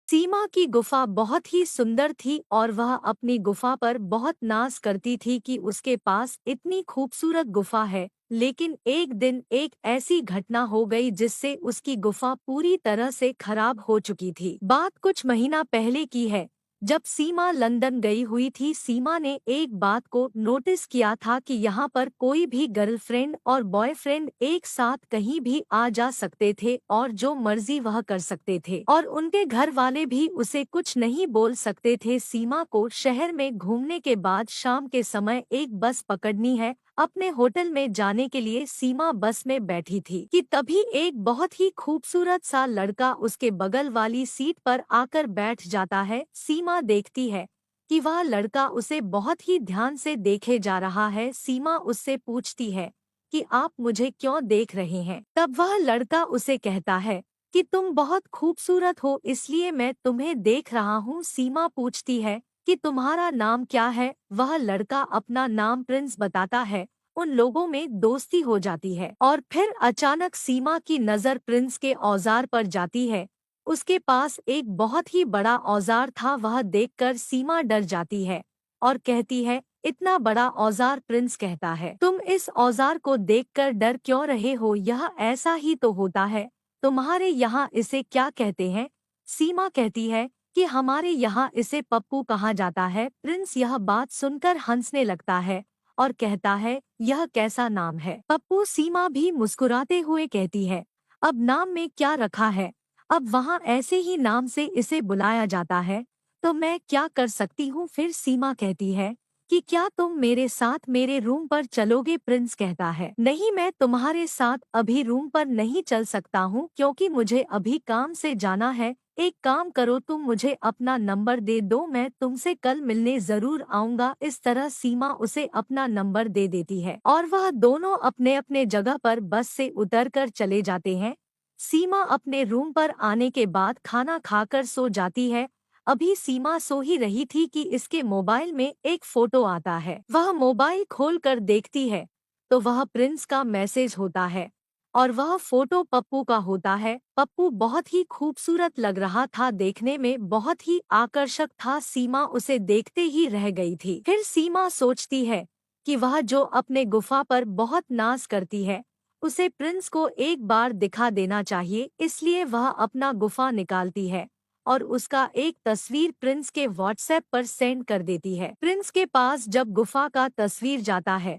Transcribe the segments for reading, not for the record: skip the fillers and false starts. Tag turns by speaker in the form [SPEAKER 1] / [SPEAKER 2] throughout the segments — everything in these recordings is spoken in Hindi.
[SPEAKER 1] सीमा की गुफा बहुत ही सुंदर थी और वह अपनी गुफा पर बहुत नाज करती थी कि उसके पास इतनी खूबसूरत गुफा है। लेकिन एक दिन एक ऐसी घटना हो गई जिससे उसकी गुफा पूरी तरह से खराब हो चुकी थी। बात कुछ महीना पहले की है, जब सीमा लंदन गई हुई थी। सीमा ने एक बात को नोटिस किया था कि यहाँ पर कोई भी गर्लफ्रेंड और बॉयफ्रेंड एक साथ कहीं भी आ जा सकते थे और जो मर्जी वह कर सकते थे और उनके घर वाले भी उसे कुछ नहीं बोल सकते थे। सीमा को शहर में घूमने के बाद शाम के समय एक बस पकड़नी है अपने होटल में जाने के लिए। सीमा बस में बैठी थी कि तभी एक बहुत ही खूबसूरत सा लड़का उसके बगल वाली सीट पर आकर बैठ जाता है। सीमा देखती है कि वह लड़का उसे बहुत ही ध्यान से देखे जा रहा है। सीमा उससे पूछती है कि आप मुझे क्यों देख रहे हैं। तब वह लड़का उसे कहता है कि तुम बहुत खूबसूरत हो इसलिए मैं तुम्हें देख रहा हूँ। सीमा पूछती है कि तुम्हारा नाम क्या है। वह लड़का अपना नाम प्रिंस बताता है। उन लोगों में दोस्ती हो जाती है और फिर अचानक सीमा की नज़र प्रिंस के औजार पर जाती है। उसके पास एक बहुत ही बड़ा औजार था। वह देखकर सीमा डर जाती है और कहती है, इतना बड़ा औजार? प्रिंस कहता है, तुम इस औजार को देखकर डर क्यों रहे हो? यह ऐसा ही तो होता है। तुम्हारे यहाँ इसे क्या कहते हैं? सीमा कहती है कि हमारे यहाँ इसे पप्पू कहा जाता है। प्रिंस यह बात सुनकर हंसने लगता है और कहता है, यह कैसा नाम है पप्पू? सीमा भी मुस्कुराते हुए कहती है, अब नाम में क्या रखा है, अब वहाँ ऐसे ही नाम से इसे बुलाया जाता है, तो मैं क्या कर सकती हूँ। फिर सीमा कहती है कि क्या तुम मेरे साथ मेरे रूम पर चलोगे? प्रिंस कहता है, नहीं, मैं तुम्हारे साथ अभी रूम पर नहीं चल सकता हूँ क्योंकि मुझे अभी काम से जाना है। एक काम करो, तुम मुझे अपना नंबर दे दो, मैं तुमसे कल मिलने जरूर आऊंगा। इस तरह सीमा उसे अपना नंबर दे देती है और वह दोनों अपने अपने जगह पर बस से उतरकर चले जाते हैं। सीमा अपने रूम पर आने के बाद खाना खाकर सो जाती है। अभी सीमा सो ही रही थी कि इसके मोबाइल में एक फोटो आता है। वह मोबाइल खोलकर देखती है तो वह प्रिंस का मैसेज होता है और वह फोटो पप्पू का होता है। पप्पू बहुत ही खूबसूरत लग रहा था, देखने में बहुत ही आकर्षक था। सीमा उसे देखते ही रह गई थी। फिर सीमा सोचती है कि वह जो अपने गुफा पर बहुत नाज करती है उसे प्रिंस को एक बार दिखा देना चाहिए। इसलिए वह अपना गुफा निकालती है और उसका एक तस्वीर प्रिंस के व्हाट्सएप पर सेंड कर देती है। प्रिंस के पास जब गुफा का तस्वीर जाता है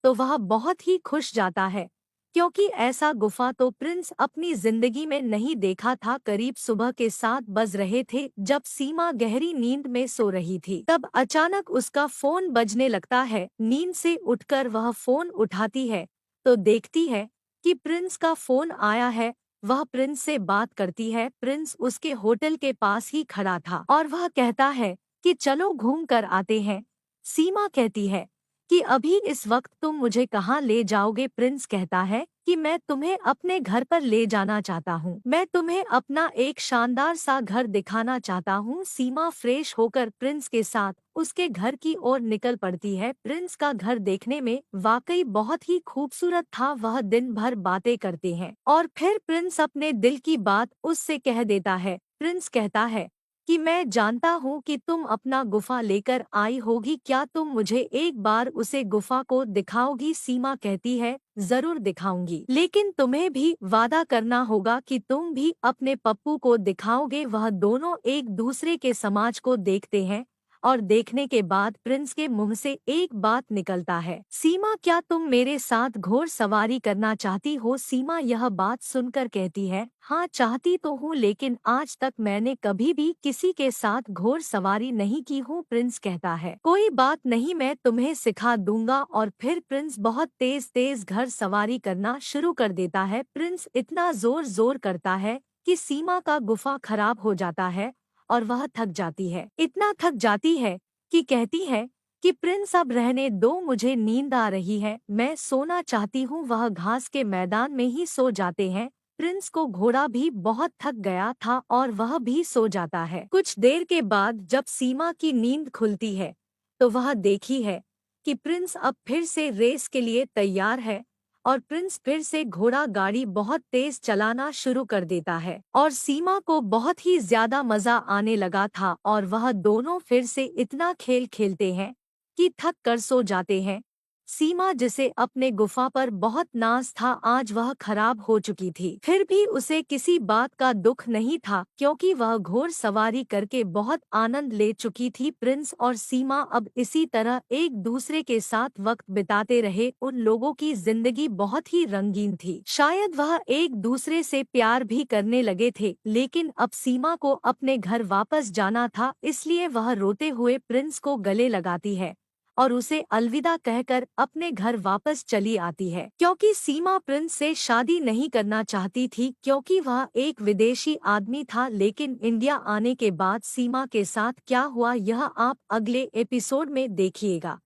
[SPEAKER 1] तो वह बहुत ही खुश जाता है क्योंकि ऐसा गुफा तो प्रिंस अपनी जिंदगी में नहीं देखा था। करीब सुबह के 7 बज रहे थे जब सीमा गहरी नींद में सो रही थी। तब अचानक उसका फोन बजने लगता है। नींद से उठकर वह फोन उठाती है तो देखती है कि प्रिंस का फोन आया है। वह प्रिंस से बात करती है। प्रिंस उसके होटल के पास ही खड़ा था और वह कहता है कि चलो घूम कर आते हैं। सीमा कहती है कि अभी इस वक्त तुम मुझे कहाँ ले जाओगे? प्रिंस कहता है कि मैं तुम्हें अपने घर पर ले जाना चाहता हूँ, मैं तुम्हें अपना एक शानदार सा घर दिखाना चाहता हूँ। सीमा फ्रेश होकर प्रिंस के साथ उसके घर की ओर निकल पड़ती है। प्रिंस का घर देखने में वाकई बहुत ही खूबसूरत था। वह दिन भर बातें करते हैं और फिर प्रिंस अपने दिल की बात उससे कह देता है। प्रिंस कहता है कि मैं जानता हूँ कि तुम अपना गुफा लेकर आई होगी, क्या तुम मुझे एक बार उसे गुफा को दिखाओगी? सीमा कहती है, जरूर दिखाऊंगी, लेकिन तुम्हें भी वादा करना होगा कि तुम भी अपने पप्पू को दिखाओगे। वह दोनों एक दूसरे के समाज को देखते हैं और देखने के बाद प्रिंस के मुंह से एक बात निकलता है, सीमा क्या तुम मेरे साथ घोड़ सवारी करना चाहती हो? सीमा यह बात सुनकर कहती है, हाँ चाहती तो हूँ, लेकिन आज तक मैंने कभी भी किसी के साथ घोड़ सवारी नहीं की हूँ। प्रिंस कहता है, कोई बात नहीं, मैं तुम्हें सिखा दूंगा। और फिर प्रिंस बहुत तेज तेज घर सवारी करना शुरू कर देता है। प्रिंस इतना जोर जोर करता है कि सीमा का गुफा खराब हो जाता है और वह थक जाती है। इतना थक जाती है कि कहती है कि प्रिंस अब रहने दो, मुझे नींद आ रही है, मैं सोना चाहती हूँ। वह घास के मैदान में ही सो जाते हैं। प्रिंस को घोड़ा भी बहुत थक गया था और वह भी सो जाता है। कुछ देर के बाद जब सीमा की नींद खुलती है तो वह देखी है कि प्रिंस अब फिर से रेस के लिए तैयार है और प्रिंस फिर से घोड़ा गाड़ी बहुत तेज चलाना शुरू कर देता है और सीमा को बहुत ही ज्यादा मजा आने लगा था और वह दोनों फिर से इतना खेल खेलते हैं कि थक कर सो जाते हैं। सीमा जिसे अपने गुफा पर बहुत नाज था आज वह खराब हो चुकी थी, फिर भी उसे किसी बात का दुख नहीं था क्योंकि वह घोड़ सवारी करके बहुत आनंद ले चुकी थी। प्रिंस और सीमा अब इसी तरह एक दूसरे के साथ वक्त बिताते रहे। उन लोगों की जिंदगी बहुत ही रंगीन थी, शायद वह एक दूसरे से प्यार भी करने लगे थे, लेकिन अब सीमा को अपने घर वापस जाना था, इसलिए वह रोते हुए प्रिंस को गले लगाती है और उसे अलविदा कहकर अपने घर वापस चली आती है क्योंकि सीमा प्रिंस से शादी नहीं करना चाहती थी क्योंकि वह एक विदेशी आदमी था। लेकिन इंडिया आने के बाद सीमा के साथ क्या हुआ यह आप अगले एपिसोड में देखिएगा।